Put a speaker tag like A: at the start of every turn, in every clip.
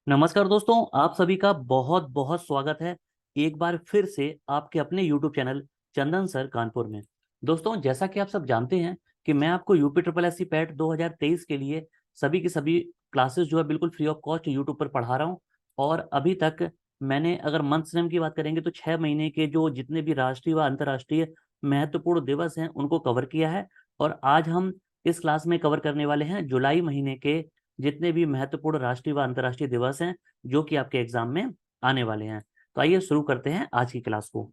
A: नमस्कार दोस्तों, आप सभी का बहुत बहुत स्वागत है एक बार फिर से आपके अपने YouTube चैनल चंदन सर कानपुर में। दोस्तों, जैसा कि आप सब जानते हैं कि मैं आपको UP triple S C PET 2023 के लिए सभी की सभी क्लासेस जो है बिल्कुल फ्री ऑफ कॉस्ट यूट्यूब पर पढ़ा रहा हूँ। और अभी तक मैंने अगर मंथ नेम की बात करेंगे तो 6 महीने के जो जितने भी राष्ट्रीय व अंतर्राष्ट्रीय महत्वपूर्ण दिवस हैं उनको कवर किया है। और आज हम इस क्लास में कवर करने वाले हैं जुलाई महीने के जितने भी महत्वपूर्ण राष्ट्रीय व अंतर्राष्ट्रीय दिवस हैं जो कि आपके एग्जाम में आने वाले हैं। तो आइए शुरू करते हैं आज की क्लास को।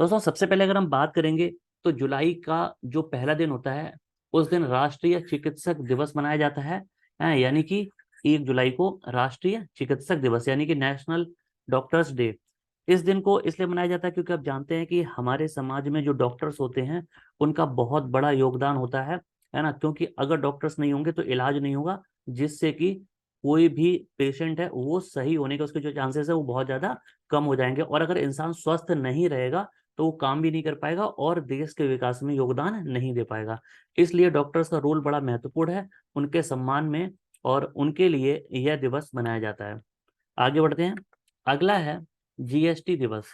A: दोस्तों, सबसे पहले अगर हम बात करेंगे तो जुलाई का जो पहला दिन होता है उस दिन राष्ट्रीय चिकित्सक दिवस मनाया जाता है। यानी कि 1 जुलाई को राष्ट्रीय चिकित्सक दिवस यानी कि नेशनल डॉक्टर्स डे। इस दिन को इसलिए मनाया जाता है क्योंकि आप जानते हैं कि हमारे समाज में जो डॉक्टर्स होते हैं उनका बहुत बड़ा योगदान होता है ना। क्योंकि अगर डॉक्टर्स नहीं होंगे तो इलाज नहीं होगा, जिससे कि कोई भी पेशेंट है वो सही होने के उसके जो चांसेस है वो बहुत ज्यादा कम हो जाएंगे। और अगर इंसान स्वस्थ नहीं रहेगा तो वो काम भी नहीं कर पाएगा और देश के विकास में योगदान नहीं दे पाएगा। इसलिए डॉक्टर्स का रोल बड़ा महत्वपूर्ण है उनके सम्मान में, और उनके लिए यह दिवस मनाया जाता है। आगे बढ़ते हैं। अगला है जीएसटी दिवस,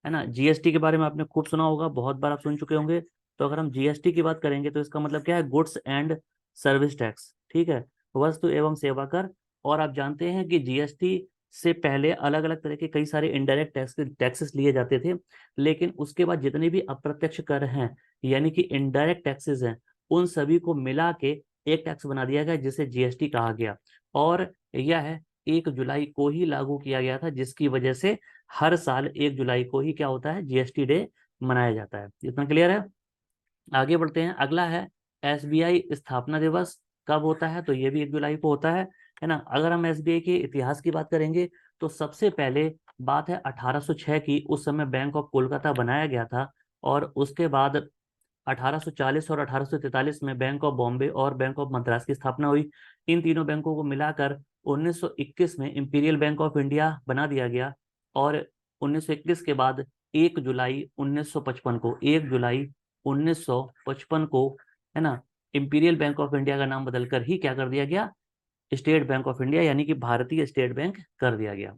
A: है ना। जीएसटी के बारे में आपने खूब सुना होगा, बहुत बार आप सुन चुके होंगे। तो अगर हम जीएसटी की बात करेंगे तो इसका मतलब क्या है? गुड्स एंड सर्विस टैक्स, ठीक है, वस्तु एवं सेवा कर। और आप जानते हैं कि जीएसटी से पहले अलग अलग तरह के कई सारे इनडायरेक्ट टैक्सेस लिए जाते थे, लेकिन उसके बाद जितने भी अप्रत्यक्ष कर हैं यानी कि इनडायरेक्ट टैक्सेस हैं उन सभी को मिला के एक टैक्स बना दिया गया जिसे जीएसटी कहा गया। और यह है 1 जुलाई को ही लागू किया गया था, जिसकी वजह से हर साल 1 जुलाई को ही क्या होता है? जीएसटी डे मनाया जाता है। इतना क्लियर है? आगे बढ़ते हैं। अगला है एसबीआई स्थापना दिवस। कब होता है? तो ये भी 1 जुलाई को होता है ना। अगर हम एसबीआई के इतिहास की बात करेंगे तो सबसे पहले बात है 1806 की। उस समय बैंक ऑफ कोलकाता बनाया गया था। और उसके बाद 1840 और 1843 में बैंक ऑफ बॉम्बे और बैंक ऑफ मद्रास की स्थापना हुई। इन तीनों बैंकों को मिलाकर 1921 में इंपीरियल बैंक ऑफ इंडिया बना दिया गया। और 1921 के बाद 1 जुलाई 1955 को 1 जुलाई 1955 को, है ना, इंपीरियल बैंक ऑफ इंडिया का नाम बदलकर ही क्या कर दिया गया? स्टेट बैंक ऑफ इंडिया यानी कि भारतीय स्टेट बैंक कर दिया गया।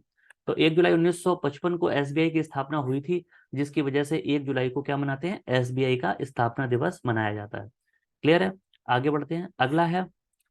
A: तो 1 जुलाई 1955 को एसबीआई की स्थापना हुई थी, जिसकी वजह से 1 जुलाई को क्या मनाते हैं? एसबीआई का स्थापना दिवस मनाया जाता है। क्लियर है? आगे बढ़ते हैं। अगला है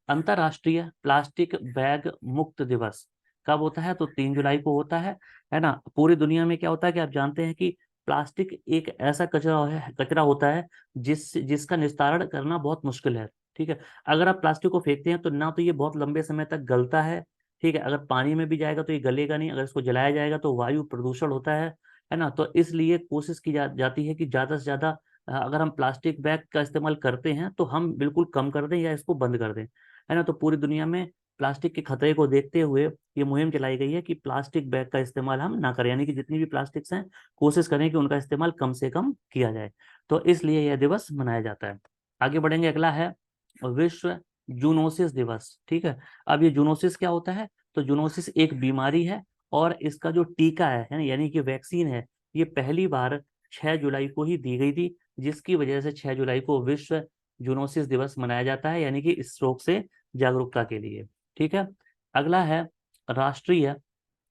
A: अंतरराष्ट्रीय प्लास्टिक बैग मुक्त दिवस। कब होता है? तो 3 जुलाई को होता है ना। पूरी दुनिया में क्या होता है कि आप जानते हैं कि प्लास्टिक एक ऐसा कचरा होता है जिसका निस्तारण करना बहुत मुश्किल है। ठीक है। अगर आप प्लास्टिक को फेंकते हैं तो ना तो ये बहुत लंबे समय तक गलता है, ठीक है, अगर पानी में भी जाएगा तो ये गलेगा नहीं, अगर इसको जलाया जाएगा तो वायु प्रदूषण होता है ना। तो इसलिए कोशिश की जाती है कि ज्यादा से ज्यादा अगर हम प्लास्टिक बैग का इस्तेमाल करते हैं तो हम बिल्कुल कम कर दें या इसको बंद कर दें, है ना। तो पूरी दुनिया में प्लास्टिक के खतरे को देखते हुए ये मुहिम चलाई गई है कि प्लास्टिक बैग का इस्तेमाल हम ना करें, यानी कि जितनी भी प्लास्टिक्स हैं कोशिश करें कि उनका इस्तेमाल कम से कम किया जाए। तो इसलिए यह दिवस मनाया जाता है। आगे बढ़ेंगे। अगला है विश्व जूनोसिस दिवस। ठीक है। अब ये जूनोसिस क्या होता है? तो जूनोसिस एक बीमारी है और इसका जो टीका है ना, यानी कि वैक्सीन है, ये पहली बार 6 जुलाई को ही दी गई थी, जिसकी वजह से 6 जुलाई को विश्व जूनोसिस दिवस मनाया जाता है, यानी कि इस रोग से जागरूकता के लिए। ठीक है। अगला है राष्ट्रीय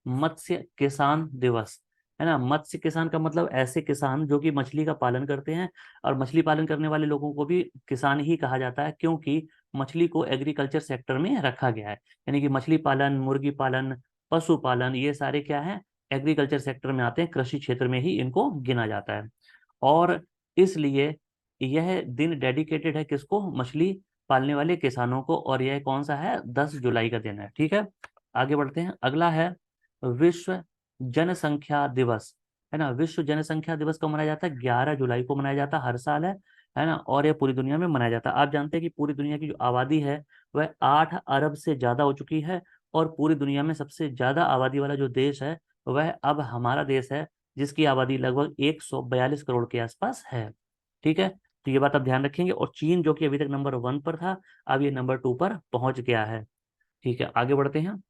A: मत्स्य किसान दिवस, है ना। मत्स्य किसान का मतलब ऐसे किसान जो कि मछली का पालन करते हैं। और मछली पालन करने वाले लोगों को भी किसान ही कहा जाता है, क्योंकि मछली को एग्रीकल्चर सेक्टर में रखा गया है। यानी कि मछली पालन, मुर्गी पालन, पशुपालन, ये सारे क्या है? एग्रीकल्चर सेक्टर में आते हैं, कृषि क्षेत्र में ही इनको गिना जाता है। और इसलिए यह दिन डेडिकेटेड है किसको? मछली पालने वाले किसानों को। और यह कौन सा है? 10 जुलाई का दिन है। ठीक है। आगे बढ़ते हैं। अगला है विश्व जनसंख्या दिवस, है ना। विश्व जनसंख्या दिवस कब मनाया जाता है? 11 जुलाई को मनाया जाता है, हर साल है ना। और यह पूरी दुनिया में मनाया जाता है। आप जानते हैं कि पूरी दुनिया की जो आबादी है वह 8 अरब से ज्यादा हो चुकी है। और पूरी दुनिया में सबसे ज्यादा आबादी वाला जो देश है वह अब हमारा देश है, जिसकी आबादी लगभग 142 करोड़ के आसपास है। ठीक है। तो ये बात आप ध्यान रखेंगे। और चीन जो कि अभी तक नंबर 1 पर था, अब ये नंबर 2 पर पहुंच गया है। ठीक है। आगे बढ़ते हैं।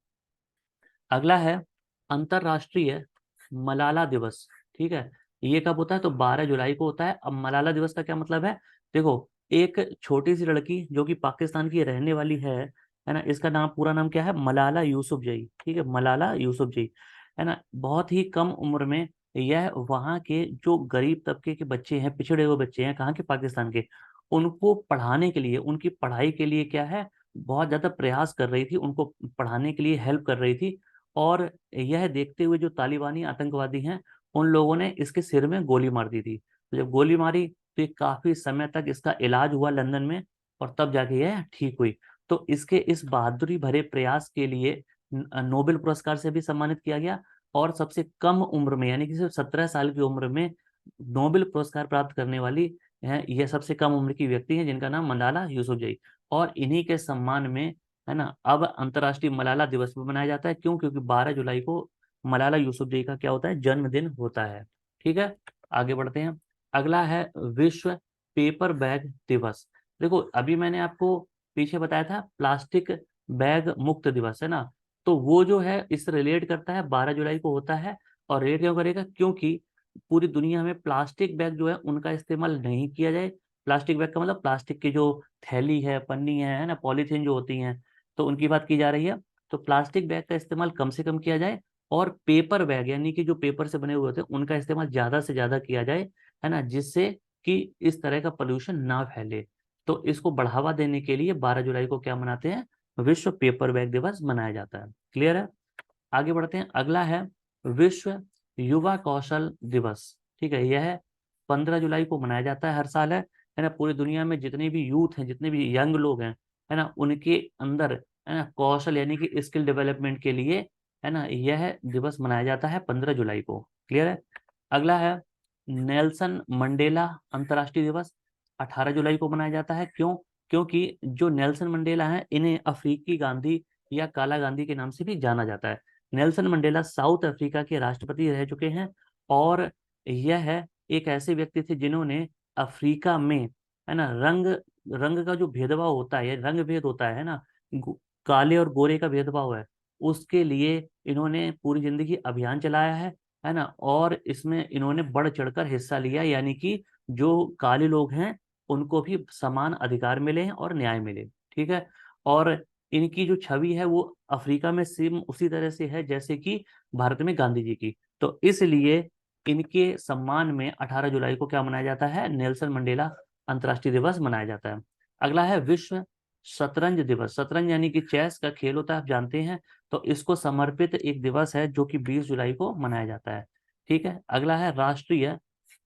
A: अगला है अंतरराष्ट्रीय मलाला दिवस। ठीक है। ये कब होता है? तो 12 जुलाई को होता है। अब मलाला दिवस का क्या मतलब है? देखो, एक छोटी सी लड़की जो कि पाकिस्तान की रहने वाली है, है ना। इसका नाम, पूरा नाम क्या है, मलाला यूसुफजई, ठीक है, मलाला यूसुफजई, है ना। बहुत ही कम उम्र में यह वहाँ के जो गरीब तबके के बच्चे हैं, पिछड़े हुए बच्चे हैं, कहाँ के, पाकिस्तान के, उनको पढ़ाने के लिए, उनकी पढ़ाई के लिए क्या है, बहुत ज्यादा प्रयास कर रही थी, उनको पढ़ाने के लिए हेल्प कर रही थी। और यह देखते हुए जो तालिबानी आतंकवादी हैं, उन लोगों ने इसके सिर में गोली मार दी थी। तो जब गोली मारी तो ये काफी समय तक इसका इलाज हुआ लंदन में, और तब जाके यह ठीक हुई। तो इसके इस बहादुरी भरे प्रयास के लिए नोबेल पुरस्कार से भी सम्मानित किया गया। और सबसे कम उम्र में, यानी कि सिर्फ 17 साल की उम्र में नोबेल पुरस्कार प्राप्त करने वाली है, यह सबसे कम उम्र की व्यक्ति है, जिनका नाम मलाला यूसुफजई। और इन्हीं के सम्मान में, है ना, अब अंतर्राष्ट्रीय मलाला दिवस भी मनाया जाता है। क्यों? क्योंकि 12 जुलाई को मलाला यूसुफजई का क्या होता है, जन्मदिन होता है। ठीक है, आगे बढ़ते हैं। अगला है विश्व पेपर बैग दिवस। देखो, अभी मैंने आपको पीछे बताया था प्लास्टिक बैग मुक्त दिवस, है ना। तो वो जो है इससे रिलेट करता है, 12 जुलाई को होता है। और रिलेट क्यों करेगा? क्योंकि पूरी दुनिया में प्लास्टिक बैग जो है उनका इस्तेमाल नहीं किया जाए। प्लास्टिक बैग का मतलब प्लास्टिक की जो थैली है, पन्नी है ना, पॉलीथीन जो होती हैं, तो उनकी बात की जा रही है। तो प्लास्टिक बैग का इस्तेमाल कम से कम किया जाए, और पेपर बैग यानी कि जो पेपर से बने हुए होते हैं उनका इस्तेमाल ज्यादा से ज्यादा किया जाए, है ना, जिससे कि इस तरह का पोल्यूशन ना फैले। तो इसको बढ़ावा देने के लिए 12 जुलाई को क्या मनाते हैं, विश्व पेपर बैग दिवस मनाया जाता है। क्लियर है? आगे बढ़ते हैं। अगला है विश्व युवा कौशल दिवस। ठीक है, यह 15 जुलाई को मनाया जाता है हर साल, है ना। पूरी दुनिया में जितने भी यूथ हैं, जितने भी यंग लोग हैं, है ना, उनके अंदर, है ना, कौशल यानी कि स्किल डेवलपमेंट के लिए, है ना, यह दिवस मनाया जाता है 15 जुलाई को। क्लियर है? अगला है नेल्सन मंडेला अंतर्राष्ट्रीय दिवस। 18 जुलाई को मनाया जाता है। क्यों? क्योंकि जो नेल्सन मंडेला हैं, इन्हें अफ्रीकी गांधी या काला गांधी के नाम से भी जाना जाता है। नेल्सन मंडेला साउथ अफ्रीका के राष्ट्रपति रह चुके हैं। और यह एक ऐसे व्यक्ति थे जिन्होंने अफ्रीका में, है ना, रंग रंग का जो भेदभाव होता है, रंग भेद होता है ना, काले और गोरे का भेदभाव है, उसके लिए इन्होंने पूरी जिंदगी अभियान चलाया है ना। और इसमें इन्होंने बढ़ चढ़कर हिस्सा लिया, यानी कि जो काले लोग हैं उनको भी समान अधिकार मिले हैं और न्याय मिले। ठीक है। और इनकी जो छवि है वो अफ्रीका में सेम उसी तरह से है जैसे कि भारत में गांधी जी की। तो इसलिए इनके सम्मान में 18 जुलाई को क्या मनाया जाता है, नेल्सन मंडेला अंतर्राष्ट्रीय दिवस मनाया जाता है। अगला है विश्व शतरंज दिवस। शतरंज यानी कि चेस का खेल होता है, आप जानते हैं। तो इसको समर्पित एक दिवस है जो कि 20 जुलाई को मनाया जाता है। ठीक है। अगला है राष्ट्रीय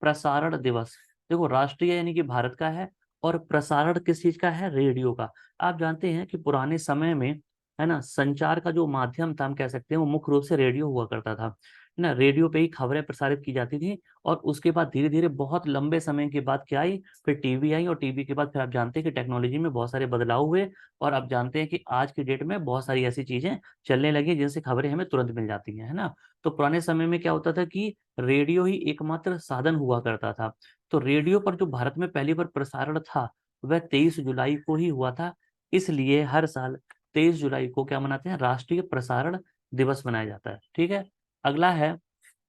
A: प्रसारण दिवस। देखो, राष्ट्रीय यानी कि भारत का है, और प्रसारण किस चीज का है, रेडियो का। आप जानते हैं कि पुराने समय में, है ना, संचार का जो माध्यम था, हम कह सकते हैं, वो मुख्य रूप से रेडियो हुआ करता था, है ना। रेडियो पे ही खबरें प्रसारित की जाती थी। और उसके बाद धीरे धीरे बहुत लंबे समय के बाद क्या आई, फिर टीवी आई, और टीवी के बाद फिर आप जानते हैं कि टेक्नोलॉजी में बहुत सारे बदलाव हुए। और आप जानते हैं कि आज की डेट में बहुत सारी ऐसी चीजें चलने लगी जिनसे खबरें हमें तुरंत मिल जाती हैं, है ना। तो पुराने समय में क्या होता था कि रेडियो ही एकमात्र साधन हुआ करता था। तो रेडियो पर जो भारत में पहली बार प्रसारण था वह 23 जुलाई को ही हुआ था। इसलिए हर साल 23 जुलाई को क्या मनाते हैं, राष्ट्रीय प्रसारण दिवस मनाया जाता है। ठीक है। अगला है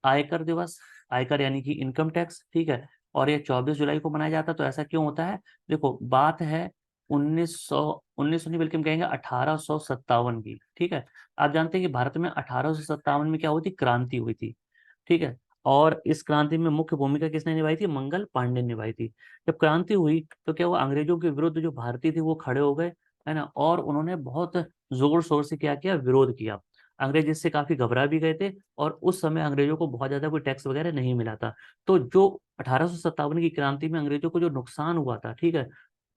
A: आयकर दिवस। आयकर यानी कि इनकम टैक्स। ठीक है। और ये 24 जुलाई को मनाया जाता है। तो ऐसा क्यों होता है? देखो, बात है 1900 नहीं बल्कि हम कहेंगे 1857 की। ठीक है। आप जानते हैं कि भारत में 1857 में क्या हुई थी, क्रांति हुई थी। ठीक है। और इस क्रांति में मुख्य भूमिका किसने निभाई थी, मंगल पांडे ने निभाई थी। जब क्रांति हुई तो क्या हुआ, अंग्रेजों के विरुद्ध जो भारतीय थे वो खड़े हो गए, है ना। और उन्होंने बहुत जोर शोर से क्या किया, विरोध किया। अंग्रेज इससे काफी घबरा भी गए थे। और उस समय अंग्रेजों को बहुत ज्यादा कोई टैक्स वगैरह नहीं मिला था। तो जो 1857 की क्रांति में अंग्रेजों को जो नुकसान हुआ था, ठीक है,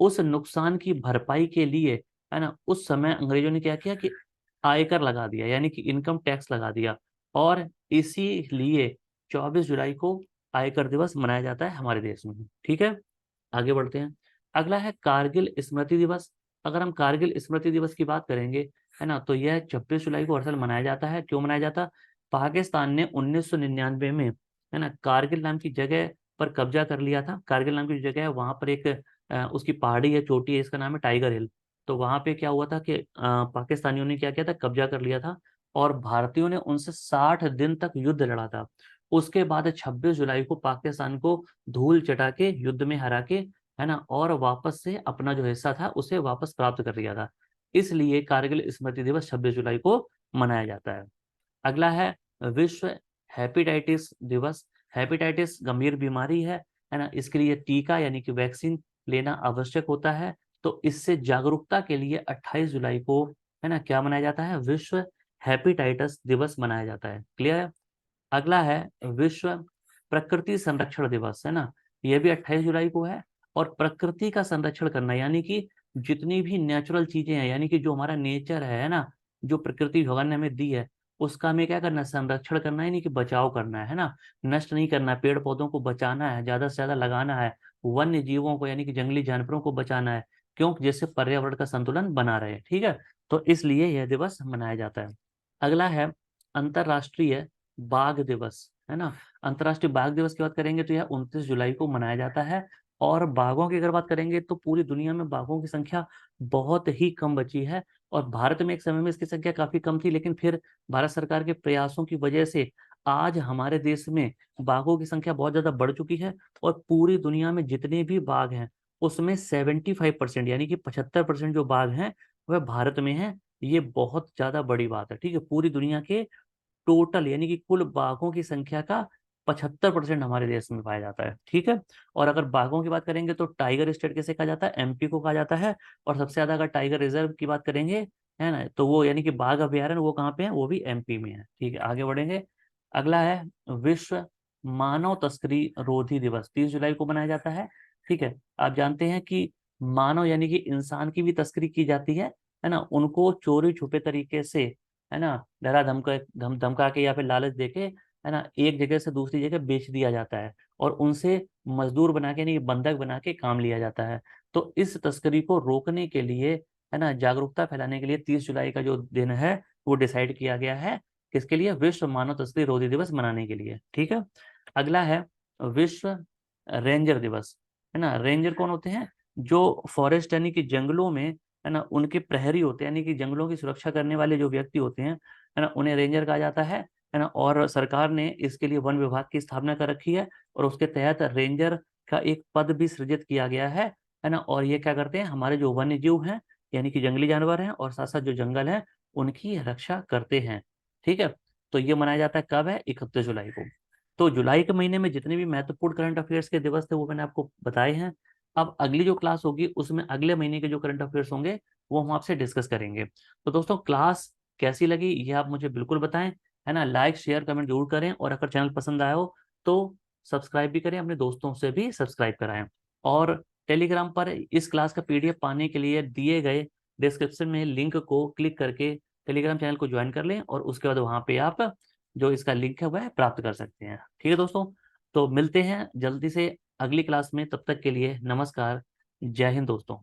A: उस नुकसान की भरपाई के लिए, है ना, उस समय अंग्रेजों ने क्या किया कि आयकर लगा दिया, यानी कि इनकम टैक्स लगा दिया। और इसीलिए 24 जुलाई को आयकर दिवस मनाया जाता है हमारे देश में। ठीक है। आगे बढ़ते हैं। अगला है कारगिल स्मृति दिवस। अगर हम कारगिल स्मृति दिवस की बात करेंगे, है ना, तो यह 26 जुलाई को हर साल मनाया जाता है। क्यों मनाया जाता? पाकिस्तान ने 1999 में, है ना, कारगिल नाम की जगह पर कब्जा कर लिया था। कारगिल नाम की जो जगह है वहां पर एक उसकी पहाड़ी है, चोटी है, इसका नाम है टाइगर हिल। तो वहां पे क्या हुआ था कि पाकिस्तानियों ने क्या किया था, कब्जा कर लिया था। और भारतीयों ने उनसे 60 दिन तक युद्ध लड़ा था। उसके बाद 26 जुलाई को पाकिस्तान को धूल चटा के, युद्ध में हरा के, है ना, और वापस से अपना जो हिस्सा था उसे वापस प्राप्त कर लिया था। इसलिए कारगिल स्मृति दिवस 26 जुलाई को मनाया जाता है। अगला है विश्व हेपेटाइटिस दिवस। हेपेटाइटिस गंभीर बीमारी है ना, इसके लिए टीका यानी कि वैक्सीन लेना आवश्यक होता है। तो इससे जागरूकता के लिए 28 जुलाई को है ना क्या मनाया जाता है, विश्व हेपेटाइटिस दिवस मनाया जाता है। क्लियर है। अगला है विश्व प्रकृति संरक्षण दिवस, है ना, यह भी 28 जुलाई को है। और प्रकृति का संरक्षण करना यानी कि जितनी भी नेचुरल चीजें हैं, यानी कि जो हमारा नेचर है ना, जो प्रकृति भगवान ने हमें दी है, उसका हमें क्या करना है, संरक्षण करना है, नहीं कि बचाव करना है ना, नष्ट नहीं करना है। पेड़ पौधों को बचाना है, ज्यादा से ज्यादा लगाना है, वन्य जीवों को यानी कि जंगली जानवरों को बचाना है, क्यों, जिससे पर्यावरण का संतुलन बना रहे। ठीक है, तो इसलिए यह दिवस मनाया जाता है। अगला है अंतरराष्ट्रीय बाघ दिवस, है ना। अंतरराष्ट्रीय बाघ दिवस की बात करेंगे तो यह 29 जुलाई को मनाया जाता है। और बाघों की अगर बात करेंगे तो पूरी दुनिया में बाघों की संख्या बहुत ही कम बची है। और भारत में एक समय में इसकी संख्या काफी कम थी, लेकिन फिर भारत सरकार के प्रयासों की वजह से आज हमारे देश में बाघों की संख्या बहुत ज्यादा बढ़ चुकी है। और पूरी दुनिया में जितने भी बाघ हैं उसमें 75% यानी कि 75% जो बाघ हैं वह भारत में है। ये बहुत ज्यादा बड़ी बात है। ठीक है, पूरी दुनिया के टोटल यानी कि कुल बाघों की संख्या का 75% हमारे देश में पाया जाता है। ठीक है। और अगर बाघों की बात करेंगे तो टाइगर स्टेट कैसे कहा जाता है, एमपी को कहा जाता है। और सबसे ज्यादा अगर टाइगर रिजर्व की बात करेंगे, है ना, तो वो यानी कि बाघ अभयारण्य वो कहाँ पे है, वो भी एमपी में है। ठीक है, आगे बढ़ेंगे। अगला है विश्व मानव तस्करी रोधी दिवस, 30 जुलाई को मनाया जाता है। ठीक है, आप जानते हैं कि मानव यानी कि इंसान की भी तस्करी की जाती है ना, उनको चोरी छुपे तरीके से, है ना, डरा धमका के या फिर लालच देके, है ना, एक जगह से दूसरी जगह बेच दिया जाता है। और उनसे मजदूर बना के, नहीं बंधक बना के काम लिया जाता है। तो इस तस्करी को रोकने के लिए, है ना, जागरूकता फैलाने के लिए 30 जुलाई का जो दिन है वो डिसाइड किया गया है। किसके लिए, विश्व मानव तस्करी रोधी दिवस मनाने के लिए। ठीक है। अगला है विश्व रेंजर दिवस, है ना। रेंजर कौन होते हैं, जो फॉरेस्ट यानी कि जंगलों में, है ना, उनके प्रहरी होते हैं, यानी कि जंगलों की सुरक्षा करने वाले जो व्यक्ति होते हैं, है ना, उन्हें रेंजर कहा जाता है ना। और सरकार ने इसके लिए वन विभाग की स्थापना कर रखी है। और उसके तहत रेंजर का एक पद भी सृजित किया गया है ना। और ये क्या करते हैं, हमारे जो वन्य जीव हैं यानी कि जंगली जानवर हैं और साथ साथ जो जंगल है उनकी रक्षा करते हैं। ठीक है, तो ये मनाया जाता है कब है, 31 जुलाई को। तो जुलाई के महीने में जितने भी महत्वपूर्ण करंट अफेयर्स के दिवस थे वो मैंने आपको बताए हैं। अब अगली जो क्लास होगी उसमें अगले महीने के जो करंट अफेयर्स होंगे वो हम आपसे डिस्कस करेंगे। तो दोस्तों क्लास कैसी लगी ये आप मुझे बिल्कुल बताएं, है ना। लाइक शेयर कमेंट जरूर करें, और अगर चैनल पसंद आया हो तो सब्सक्राइब भी करें, अपने दोस्तों से भी सब्सक्राइब कराएं। और टेलीग्राम पर इस क्लास का पीडीएफ पाने के लिए दिए गए डिस्क्रिप्शन में लिंक को क्लिक करके टेलीग्राम चैनल को ज्वाइन कर लें, और उसके बाद वहां पे आप जो इसका लिंक है वह प्राप्त कर सकते हैं। ठीक है दोस्तों, तो मिलते हैं जल्दी से अगली क्लास में। तब तक के लिए नमस्कार, जय हिंद दोस्तों।